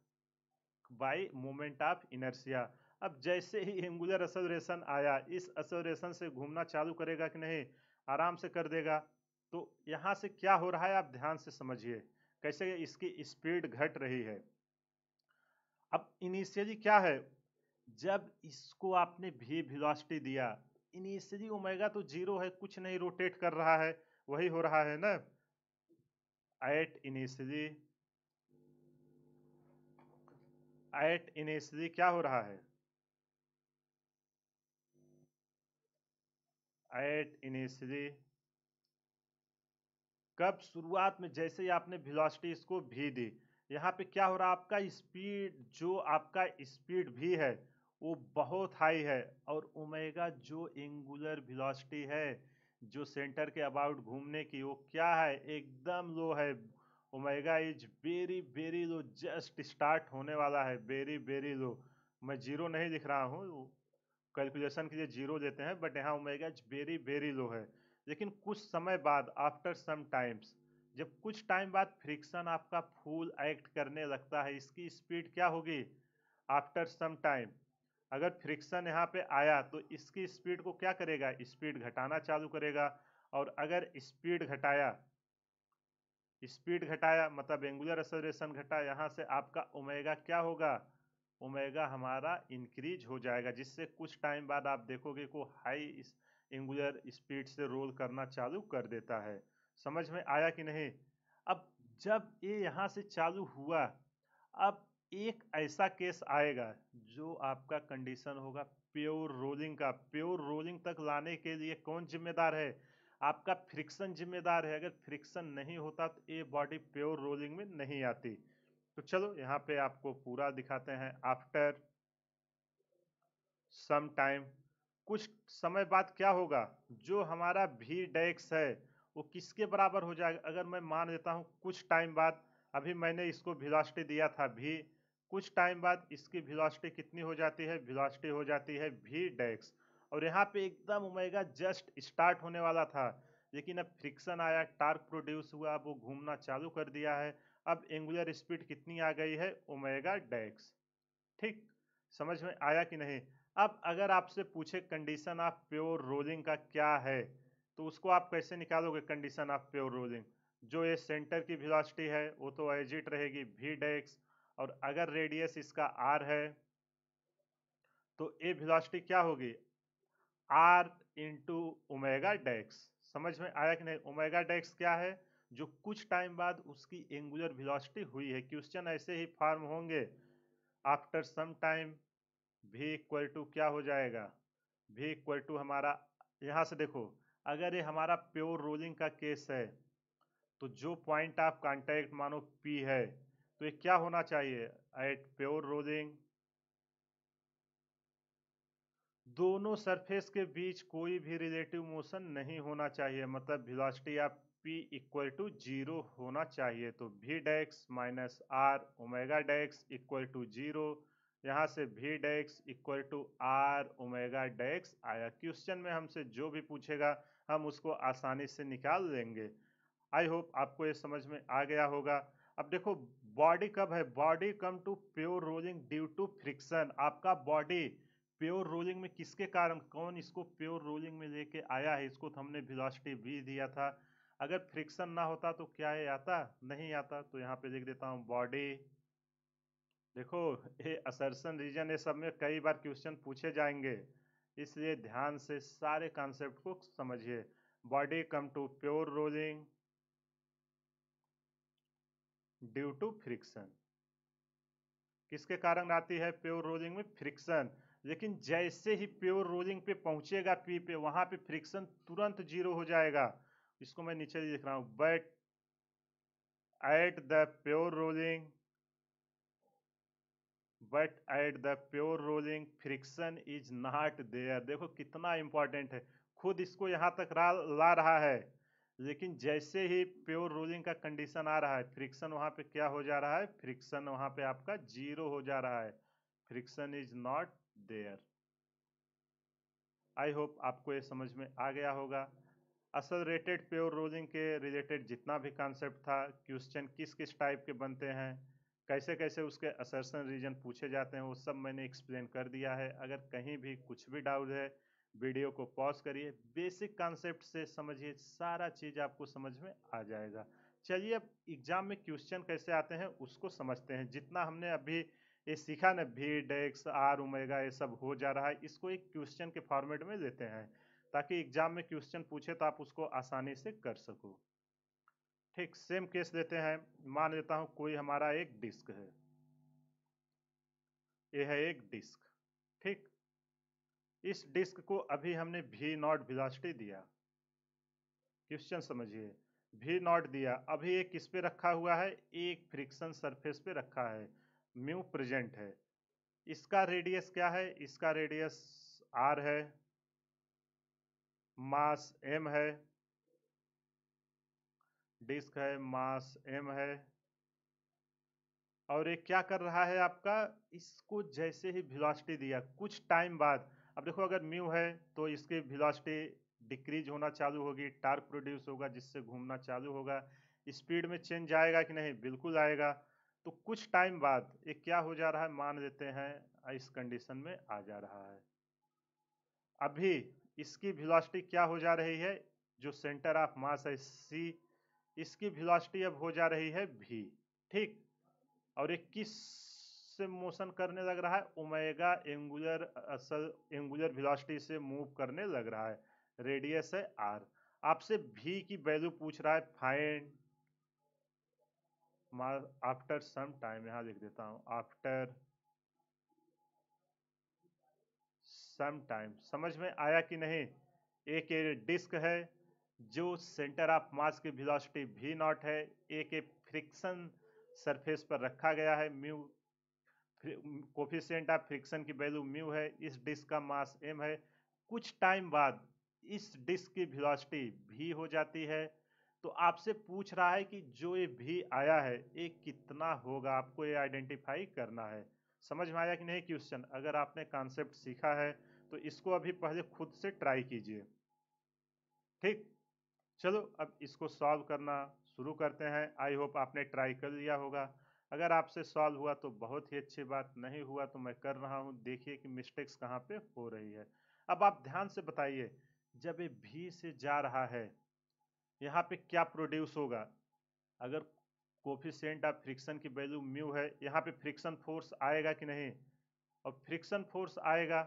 by moment of inertia. अब जैसे ही एंगुलर एक्सेलरेशन आया, इस एक्सेलरेशन से घूमना चालू करेगा कि नहीं, आराम से कर देगा। तो यहाँ से क्या हो रहा है, आप ध्यान से समझिए कैसे इसकी स्पीड घट रही है। अब इनिशियली क्या है, जब इसको आपने भी वेलोसिटी दिया, इनिशियली ओमेगा तो जीरो है, कुछ नहीं रोटेट कर रहा है, वही हो रहा है ना। एट इनिशियली क्या हो रहा है, एट इनिशियली कब, शुरुआत में जैसे ही आपने वेलोसिटी इसको भी दी, यहाँ पे क्या हो रहा है, आपका स्पीड, जो आपका स्पीड भी है वो बहुत हाई है, और ओमेगा जो एंगुलर वेलोसिटी है जो सेंटर के अबाउट घूमने की, वो क्या है, एकदम लो है। Omega is very very low, just start होने वाला है, वेरी वेरी लो। मैं जीरो नहीं लिख रहा हूँ, कैलकुलेशन के लिए जीरो देते हैं, बट यहाँ ओमेगा वेरी वेरी लो है। लेकिन कुछ समय बाद, आफ्टर सम टाइम्स, जब कुछ टाइम बाद फ्रिक्शन आपका फुल एक्ट करने लगता है, इसकी स्पीड क्या होगी, आफ्टर सम टाइम अगर फ्रिक्शन यहाँ पे आया तो इसकी स्पीड को क्या करेगा, स्पीड घटाना चालू करेगा। और अगर स्पीड घटाया मतलब एंगुलर एक्सेलरेशन घटा, यहाँ से आपका ओमेगा क्या होगा, ओमेगा हमारा इंक्रीज हो जाएगा, जिससे कुछ टाइम बाद आप देखोगे को हाई एंगुलर स्पीड से रोल करना चालू कर देता है। समझ में आया कि नहीं। अब जब ये यहाँ से चालू हुआ, अब एक ऐसा केस आएगा जो आपका कंडीशन होगा प्योर रोलिंग का। प्योर रोलिंग तक लाने के लिए कौन जिम्मेदार है, आपका फ्रिक्शन जिम्मेदार है। अगर फ्रिक्शन नहीं होता तो ये बॉडी प्योर रोलिंग में नहीं आती। तो चलो यहाँ पे आपको पूरा दिखाते हैं। आफ्टर सम टाइम, कुछ समय बाद क्या होगा, जो हमारा भी डेक्स है वो किसके बराबर हो जाएगा। अगर मैं मान लेता हूँ कुछ टाइम बाद, अभी मैंने इसको वेलोसिटी दिया था भी, कुछ टाइम बाद इसकी वेलोसिटी कितनी हो जाती है, वेलोसिटी हो जाती है भी डेक्स। और यहाँ पे एकदम ओमेगा जस्ट स्टार्ट होने वाला था, लेकिन अब फ्रिक्शन आया, टार्क प्रोड्यूस हुआ, अब वो घूमना चालू कर दिया है। अब एंगुलर स्पीड कितनी आ गई है, ओमेगा डेक्स। ठीक, समझ में आया कि नहीं। अब अगर आपसे पूछे कंडीशन ऑफ प्योर रोलिंग का क्या है, तो उसको आप कैसे निकालोगे, कंडीशन ऑफ प्योर रोलिंग। जो ये सेंटर की वेलोसिटी है वो तो एज इट रहेगी भी डेक्स, और अगर रेडियस इसका आर है तो ये वेलोसिटी क्या होगी, आर इंटू ओमेगा डेक्स। समझ में आया कि नहीं। ओमेगा डेक्स क्या है, जो कुछ टाइम बाद उसकी एंगुलर वेलोसिटी हुई है। क्वेश्चन ऐसे ही फॉर्म होंगे, आफ्टर सम टाइम भी इक्वल टू क्या हो जाएगा, भी इक्वल टू हमारा, यहाँ से देखो अगर ये हमारा प्योर रोलिंग का केस है तो जो पॉइंट ऑफ कांटेक्ट मानो पी है, तो ये क्या होना चाहिए, एट प्योर रोलिंग दोनों सरफेस के बीच कोई भी रिलेटिव मोशन नहीं होना चाहिए, मतलब velocity of p equal to zero होना चाहिए। तो v डेक्स माइनस आर ओमेगा डेक्स इक्वल टू जीरो, यहाँ से v डेक्स इक्वल टू आर ओमेगा डेक्स आया। क्वेश्चन में हमसे जो भी पूछेगा हम उसको आसानी से निकाल लेंगे। आई होप आपको ये समझ में आ गया होगा। अब देखो बॉडी कब है, body come to pure rolling due to friction. आपका बॉडी प्योर रोलिंग में किसके कारण, कौन इसको प्योर रोलिंग में लेके आया है, इसको तो हमने वेलोसिटी भी दिया था। अगर फ्रिक्शन ना होता तो क्या ये आता, नहीं आता। तो यहाँ पे लिख देता हूँ बॉडी। देखो ये असर्शन रीजन, ये सब में कई बार क्वेश्चन पूछे जाएंगे, इसलिए ध्यान से सारे कॉन्सेप्ट को समझिए। Body come to pure rolling due to friction, किसके कारण आती है प्योर रोलिंग में, फ्रिक्शन। लेकिन जैसे ही प्योर रोलिंग पे पहुंचेगा पी पे, वहां पे फ्रिक्शन तुरंत जीरो हो जाएगा। इसको मैं नीचे लिख रहा हूं, but at the pure rolling, but at the pure rolling friction is not there. देखो कितना इंपॉर्टेंट है, खुद इसको यहां तक ला रहा है, लेकिन जैसे ही प्योर रोलिंग का कंडीशन आ रहा है, फ्रिक्शन वहां पे क्या हो जा रहा है, फ्रिक्शन वहां पे आपका जीरो हो जा रहा है, friction is not there. I hope आपको ये समझ में आ गया होगा। असलरेटेड प्योर रोलिंग के रिलेटेड जितना भी कॉन्सेप्ट था, क्वेश्चन किस किस टाइप के बनते हैं, कैसे कैसे उसके असर्शन रीजन पूछे जाते हैं, वो सब मैंने एक्सप्लेन कर दिया है। अगर कहीं भी कुछ भी डाउट है, वीडियो को पॉज करिए, बेसिक कॉन्सेप्ट से समझिए, सारा चीज़ आपको समझ में आ जाएगा। चलिए अब एग्जाम में क्वेश्चन कैसे आते हैं उसको समझते हैं। जितना हमने अभी ये सीखा ना, भी डेक्स आर ओमेगा ये सब हो जा रहा है, इसको एक क्वेश्चन के फॉर्मेट में लेते हैं ताकि एग्जाम में क्वेश्चन पूछे तो आप उसको आसानी से कर सको। ठीक, सेम केस लेते हैं। मान लेता हूं कोई हमारा एक डिस्क है, ये है एक डिस्क। ठीक, इस डिस्क को अभी हमने भी नॉट वेलोसिटी दिया। क्वेश्चन समझिए, भी नॉट दिया, अभी एक किस पे रखा हुआ है, एक फ्रिक्शन सरफेस पे रखा है, म्यू प्रेजेंट है। इसका रेडियस क्या है, इसका रेडियस आर है, मास एम है, डिस्क है, मास एम है, और ये क्या कर रहा है आपका, इसको जैसे ही वेलोसिटी दिया कुछ टाइम बाद, अब देखो अगर म्यू है तो इसकी वेलोसिटी डिक्रीज होना चालू होगी, टार्क प्रोड्यूस होगा जिससे घूमना चालू होगा। स्पीड में चेंज आएगा कि नहीं, बिल्कुल आएगा। तो कुछ टाइम बाद ये क्या हो जा रहा है, मान लेते हैं इस कंडीशन में आ जा रहा है। अभी इसकी वेलोसिटी क्या हो जा रही है, जो सेंटर ऑफ मास है सी, इसकी वेलोसिटी अब हो जा रही है भी। ठीक, और ये किस से मोशन करने लग रहा है, ओमेगा एंगुलर, असल एंगुलर वेलोसिटी से मूव करने लग रहा है। रेडियस है आर। आपसे भी की वैल्यू पूछ रहा है, फाइंड आफ्टर सम टाइम, यहां लिख देता हूं आफ्टर सम टाइम। समझ में आया कि नहीं। एक डिस्क है जो सेंटर ऑफ मास की वेलोसिटी भी नॉट है, एक फ्रिक्शन सरफेस पर रखा गया है, म्यू कोफिशिएंट ऑफ फ्रिक्शन की वैल्यू म्यू है, इस डिस्क का मास एम है। कुछ टाइम बाद इस डिस्क की वेलोसिटी भी हो जाती है। तो आपसे पूछ रहा है कि जो ये भी आया है ये कितना होगा, आपको ये आइडेंटिफाई करना है। समझ में आया कि नहीं क्वेश्चन। अगर आपने कॉन्सेप्ट सीखा है तो इसको अभी पहले खुद से ट्राई कीजिए। ठीक, चलो अब इसको सॉल्व करना शुरू करते हैं। आई होप आपने ट्राई कर लिया होगा। अगर आपसे सॉल्व हुआ तो बहुत ही अच्छी बात, नहीं हुआ तो मैं कर रहा हूं, देखिए कि मिस्टेक्स कहाँ पे हो रही है। अब आप ध्यान से बताइए, जब ये भी से जा रहा है यहाँ पे क्या प्रोड्यूस होगा। अगर कोफिशिएंट ऑफ फ्रिक्शन की वैल्यू म्यू है, यहाँ पे फ्रिक्शन फोर्स आएगा कि नहीं, और फ्रिक्शन फोर्स आएगा।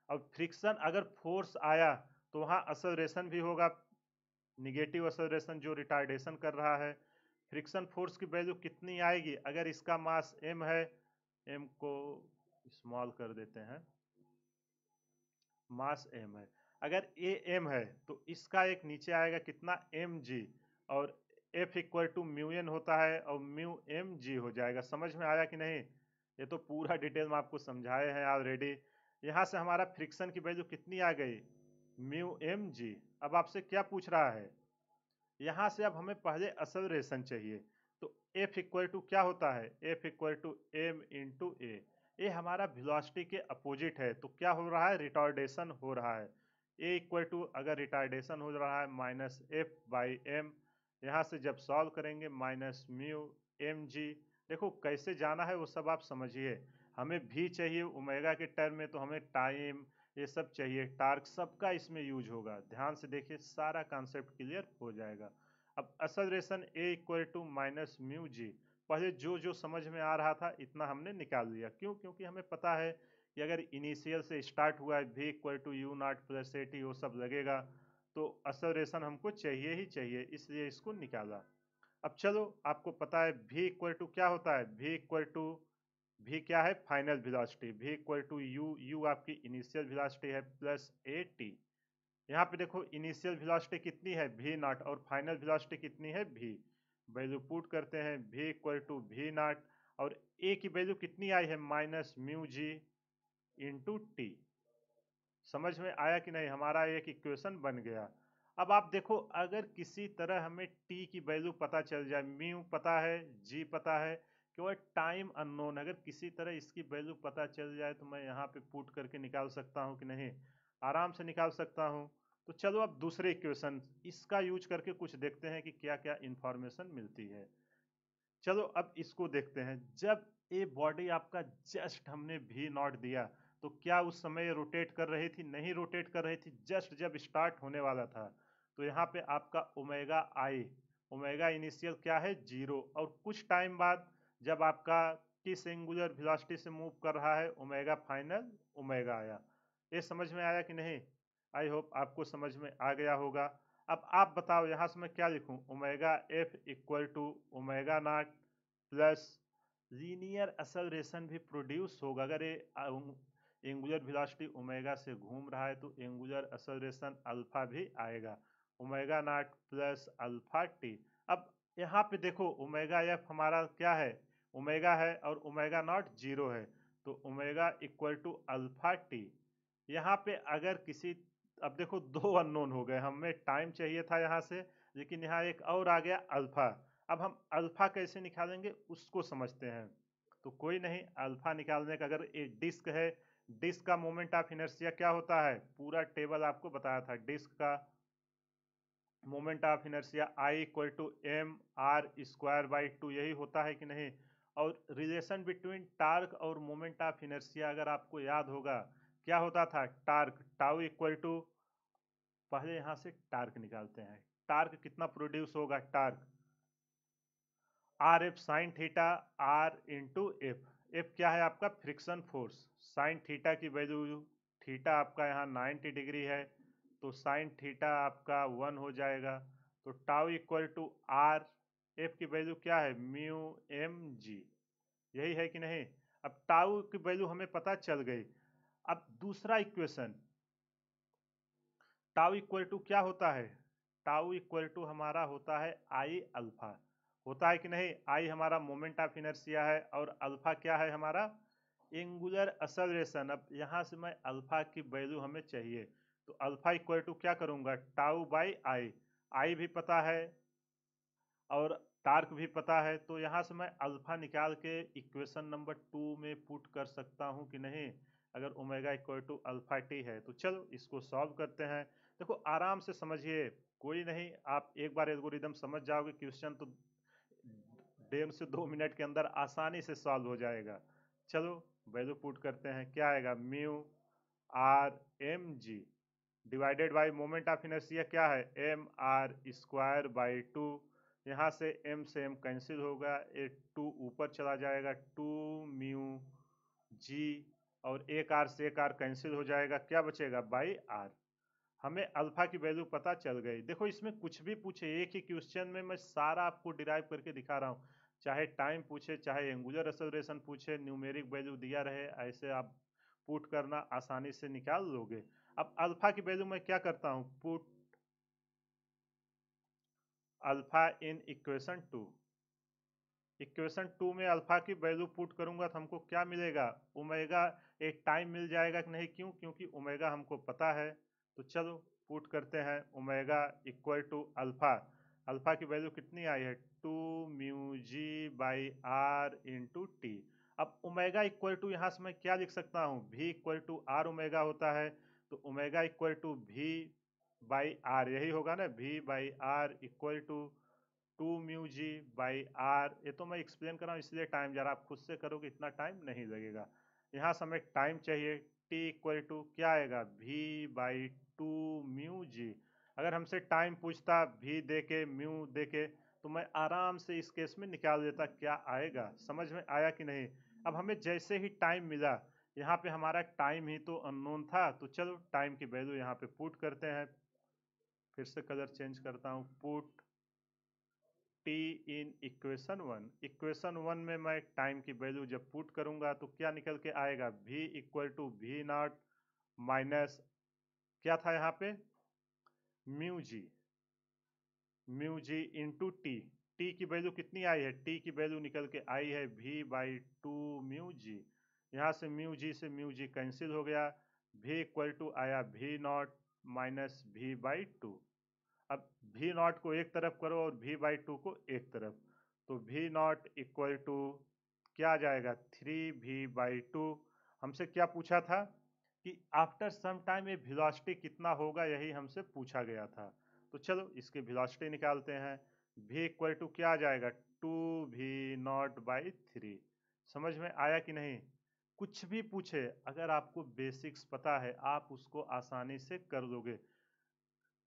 और फ्रिक्शन अगर फोर्स आया तो वहाँ असलरेशन भी होगा, निगेटिव असलरेशन जो रिटार्डेशन कर रहा है। फ्रिक्शन फोर्स की वैल्यू कितनी आएगी, अगर इसका मास m है, m को स्मॉल कर देते हैं, मास m है, अगर a m है तो इसका एक नीचे आएगा कितना, mg, और F equal to mu N होता है और म्यू एम जी हो जाएगा। समझ में आया कि नहीं। ये तो पूरा डिटेल में आपको समझाए हैं ऑलरेडी। यहाँ से हमारा फ्रिक्शन की वैल्यू कितनी आ गई, म्यू एम जी। अब आपसे क्या पूछ रहा है, यहाँ से अब हमें पहले असलरेशन चाहिए। तो F इक्वल टू क्या होता है, F equal to M into A. ये हमारा वेलोसिटी के अपोजिट है, तो क्या हो रहा है, रिटार्डेशन हो रहा है। ए इक्वल टू अगर रिटार्डेशन हो रहा है माइनस एफ बाई एम, यहाँ से जब सॉल्व करेंगे माइनस म्यू एम जी। देखो कैसे जाना है वो सब आप समझिए। हमें भी चाहिए ओमेगा के टर्म में, तो हमें टाइम ये सब चाहिए, टार्क सबका इसमें यूज होगा। ध्यान से देखिए, सारा कॉन्सेप्ट क्लियर हो जाएगा। अब acceleration A equal to minus mu G, पहले जो जो समझ में आ रहा था इतना हमने निकाल लिया। क्यों, क्योंकि हमें पता है कि अगर इनिशियल से स्टार्ट हुआ है भी equal to U not plus A T, वो सब लगेगा, तो असलरेशन हमको चाहिए ही चाहिए, इसलिए इसको निकाला। अब चलो, आपको पता है भी इक्वल टू क्या होता है, भी इक्वल टू, भी क्या है, फाइनल वेलोसिटी, भी इक्वल टू यू, यू आपकी इनिशियल वेलोसिटी है, प्लस ए टी। यहाँ पे देखो इनिशियल वेलोसिटी कितनी है, भी नॉट, और फाइनल वेलोसिटी कितनी है, भी। वैल्यू पुट करते हैं, भी इक्वल टू भी नॉट, और ए की वैल्यू कितनी आई है, minus mu G into T. समझ में आया कि नहीं, हमारा एक इक्वेशन बन गया। अब आप देखो, अगर किसी तरह हमें टी की वैल्यू पता चल जाए, म्यू पता है, जी पता है, केवल टाइम अननोन, अगर किसी तरह इसकी वैल्यू पता चल जाए तो मैं यहाँ पे पुट करके निकाल सकता हूँ कि नहीं? आराम से निकाल सकता हूँ। तो चलो अब दूसरे इक्वेशन इसका यूज करके कुछ देखते हैं कि क्या क्या इंफॉर्मेशन मिलती है। चलो अब इसको देखते हैं। जब ये बॉडी आपका जस्ट हमने वी नॉट दिया, तो क्या उस समय रोटेट कर रही थी? नहीं रोटेट कर रही थी। जस्ट जब स्टार्ट होने वाला था, तो यहाँ पे आपका ओमेगा आई, ओमेगा इनिशियल क्या है? जीरो। और कुछ टाइम बाद जब आपका किस एंगुलर वेलोसिटी से मूव कर रहा है, ओमेगा फाइनल ओमेगा आया। ये समझ में आया कि नहीं? आई होप आपको समझ में आ गया होगा। अब आप बताओ यहाँ से मैं क्या लिखूं? Omega F equal to omega not plus linear acceleration भी प्रोड्यूस होगा। अगर ये एंगुलर वेलोसिटी ओमेगा से घूम रहा है तो एंगुलर एक्सेलरेशन अल्फा भी आएगा, omega not plus alpha T. अब यहाँ पे देखो, ओमेगा एफ हमारा क्या है? ओमेगा है, और ओमेगा नॉट जीरो है, तो omega equal to alpha T. यहाँ पे अगर किसी, अब देखो दो अननोन हो गए, हमें टाइम चाहिए था यहाँ से, लेकिन यहाँ एक और आ गया अल्फा। अब हम अल्फा कैसे निकालेंगे उसको समझते हैं। तो कोई नहीं, अल्फा निकालने का, अगर एक डिस्क है, डिस्क का मोमेंट ऑफ इनर्शिया क्या होता है? पूरा टेबल आपको बताया था। डिस्क का moment of inertia I equal to M R square by two, यही होता है कि नहीं? और रिलेशन बिटवीन टार्क और मोमेंट ऑफ इनर्शिया अगर आपको याद होगा, क्या होता था? टार्क, टाउ इक्वल टू, पहले यहां से टार्क निकालते हैं। टार्क कितना प्रोड्यूस होगा? Torque R F sine theta, R into F. F क्या है आपका? Friction force. साइन थीटा की वैल्यू, थीटा आपका यहाँ 90 डिग्री है, तो साइन थीटा आपका 1 हो जाएगा। तो tau equal to R, F की वैल्यू क्या है? म्यू एम जी, यही है कि नहीं? अब टाउ की वैल्यू हमें पता चल गई। अब दूसरा इक्वेशन, टाउ इक्वल टू क्या होता है? टाउ इक्वल टू हमारा होता है आई अल्फा, होता है कि नहीं? आई हमारा मोमेंट ऑफ इनर्शिया है, और अल्फा क्या है हमारा? Angular acceleration. अब यहाँ से मैं अल्फा की वैल्यू हमें चाहिए, तो अल्फा इक्वल टू क्या करूँगा? टाउ बाई आई, आई भी पता है और टार्क भी पता है, तो यहाँ से मैं अल्फा निकाल के इक्वेशन नंबर 2 में पुट कर सकता हूँ कि नहीं? अगर omega equal to alpha T है, तो चलो इसको सॉल्व करते हैं। देखो आराम से समझिए, कोई नहीं, आप एक बार एल्गोरिदम समझ जाओगे, क्वेश्चन तो 1.5 से 2 मिनट के अंदर आसानी से सॉल्व हो जाएगा। चलो वैल्यू पुट करते हैं। क्या आएगा? Mu R M G divided by moment of inertia क्या है? M R square by two. यहाँ से एम कैंसिल होगा, ये टू ऊपर चला जाएगा, टू म्यू जी, और एक आर से एक आर कैंसिल हो जाएगा, क्या बचेगा? By R. हमें अल्फा की वैल्यू पता चल गई। देखो इसमें कुछ भी पूछे, एक ही क्वेश्चन में मैं सारा आपको डिराइव करके दिखा रहा हूँ। चाहे टाइम पूछे, चाहे एंगुलर एक्सेलरेशन पूछे, न्यूमेरिक वैल्यू दिया रहे, ऐसे आप पुट करना आसानी से निकाल लोगे। अब अल्फा की वैल्यू मैं क्या करता हूँ? Put alpha in equation 2। Equation 2 में अल्फा की वैल्यू पुट करूंगा तो हमको क्या मिलेगा? ओमेगा। एक टाइम मिल जाएगा कि नहीं? क्यों? क्योंकि ओमेगा हमको पता है। तो चलो पुट करते हैं, omega equal to alpha. Alpha की वैल्यू कितनी आई है? Two mu G by R into T. अब ओमेगा इक्वल टू यहाँ से मैं क्या लिख सकता हूँ? V equal to R omega होता है, तो omega equal to V by R, यही होगा ना? V by R equal to two mu G by R. ये तो मैं एक्सप्लेन कर रहा हूँ इसलिए टाइम जा रहा है, आप खुद से करोगे इतना टाइम नहीं लगेगा। यहाँ से हमें टाइम चाहिए, टी इक्वल टू क्या आएगा? वी बाई टू म्यू जी। अगर हमसे टाइम पूछता वी दे के म्यू दे के, तो मैं आराम से इस केस में निकाल देता, क्या आएगा? समझ में आया कि नहीं? अब हमें जैसे ही टाइम मिला, यहाँ पे हमारा टाइम ही तो अननोन था, तो चलो टाइम की वैल्यू यहाँ पे पुट करते हैं। फिर से कलर चेंज करता हूँ, put T in equation 1। Equation 1 में मैं टाइम की वैल्यू जब पुट करूंगा तो क्या निकल के आएगा? v equal to V not minus, क्या था यहाँ पे? Mu G, mu G into T. T की वैल्यू कितनी आई है? टी की वैल्यू निकल के आई है v by two mu G. यहाँ से म्यू जी कैंसिल हो गया, v इक्वल टू आया V not minus V by two. अब भी नॉट को एक तरफ करो और v/2 को एक तरफ, तो v नॉट इक्वल टू क्या आ जाएगा 3v/2। हमसे क्या पूछा था कि आफ्टर सम टाइम ये वेलोसिटी कितना होगा, यही हमसे पूछा गया था। तो चलो इसकी वेलोसिटी निकालते हैं। v इक्वल टू क्या आ जाएगा 2v0/3। समझ में आया कि नहीं? कुछ भी पूछे, अगर आपको बेसिक्स पता है आप उसको आसानी से कर दोगे।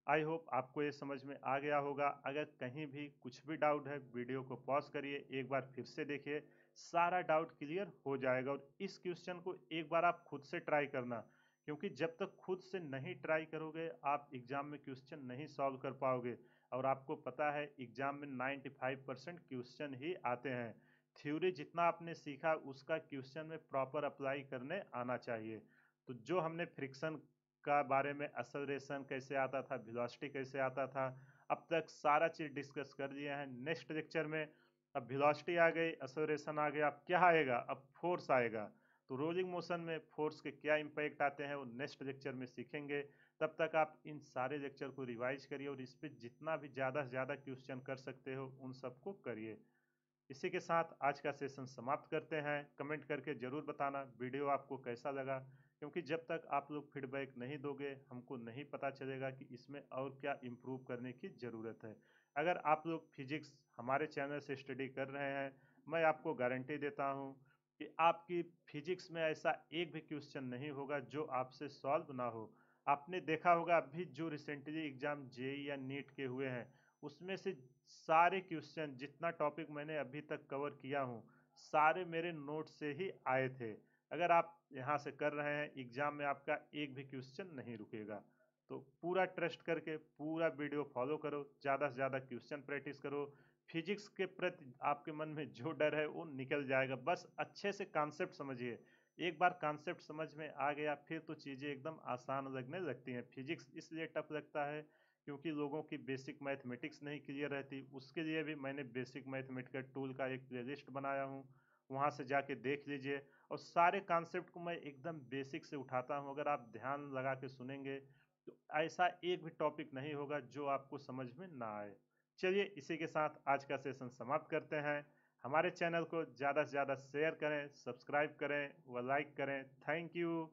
आई होप आपको ये समझ में आ गया होगा। अगर कहीं भी कुछ भी डाउट है, वीडियो को पॉज करिए, एक बार फिर से देखिए, सारा डाउट क्लियर हो जाएगा। और इस क्वेश्चन को एक बार आप खुद से ट्राई करना, क्योंकि जब तक खुद से नहीं ट्राई करोगे आप एग्जाम में क्वेश्चन नहीं सॉल्व कर पाओगे। और आपको पता है एग्जाम में 95% क्वेश्चन ही आते हैं। थ्योरी जितना आपने सीखा उसका क्वेश्चन में प्रॉपर अप्लाई करने आना चाहिए। तो जो हमने फ्रिक्शन का बारे में, एक्सेलरेशन कैसे आता था, वेलोसिटी कैसे आता था, अब तक सारा चीज डिस्कस कर दिया है। नेक्स्ट लेक्चर में अब वेलोसिटी आ गई, एक्सेलरेशन आ गया, अब क्या आएगा, अब फोर्स आएगा। तो रोलिंग मोशन में फोर्स के क्या इम्पैक्ट आते हैं वो नेक्स्ट लेक्चर में सीखेंगे। तब तक आप इन सारे लेक्चर को रिवाइज करिए और इस पर जितना भी ज़्यादा से ज़्यादा क्वेश्चन कर सकते हो उन सबको करिए। इसी के साथ आज का सेशन समाप्त करते हैं। कमेंट करके ज़रूर बताना वीडियो आपको कैसा लगा, क्योंकि जब तक आप लोग फीडबैक नहीं दोगे हमको नहीं पता चलेगा कि इसमें और क्या इम्प्रूव करने की ज़रूरत है। अगर आप लोग फिजिक्स हमारे चैनल से स्टडी कर रहे हैं, मैं आपको गारंटी देता हूँ कि आपकी फिजिक्स में ऐसा एक भी क्वेश्चन नहीं होगा जो आपसे सॉल्व ना हो। आपने देखा होगा अभी जो रिसेंटली एग्जाम जेई या नीट के हुए हैं, उसमें से सारे क्वेश्चन, जितना टॉपिक मैंने अभी तक कवर किया हूँ, सारे मेरे नोट से ही आए थे। अगर आप यहाँ से कर रहे हैं एग्जाम में आपका एक भी क्वेश्चन नहीं रुकेगा। तो पूरा ट्रस्ट करके पूरा वीडियो फॉलो करो, ज़्यादा से ज़्यादा क्वेश्चन प्रैक्टिस करो। फिजिक्स के प्रति आपके मन में जो डर है वो निकल जाएगा। बस अच्छे से कॉन्सेप्ट समझिए। एक बार कॉन्सेप्ट समझ में आ गया फिर तो चीज़ें एकदम आसान लगने लगती हैं। फिजिक्स इसलिए टफ लगता है क्योंकि लोगों की बेसिक मैथमेटिक्स नहीं क्लियर रहती। उसके लिए भी मैंने बेसिक मैथमेटिकल टूल का एक प्लेलिस्ट बनाया हूँ, वहाँ से जाके देख लीजिए। और सारे कॉन्सेप्ट को मैं एकदम बेसिक से उठाता हूँ। अगर आप ध्यान लगा के सुनेंगे तो ऐसा एक भी टॉपिक नहीं होगा जो आपको समझ में ना आए। चलिए इसी के साथ आज का सेशन समाप्त करते हैं। हमारे चैनल को ज़्यादा से ज़्यादा शेयर करें, सब्सक्राइब करें व लाइक करें। Thank you.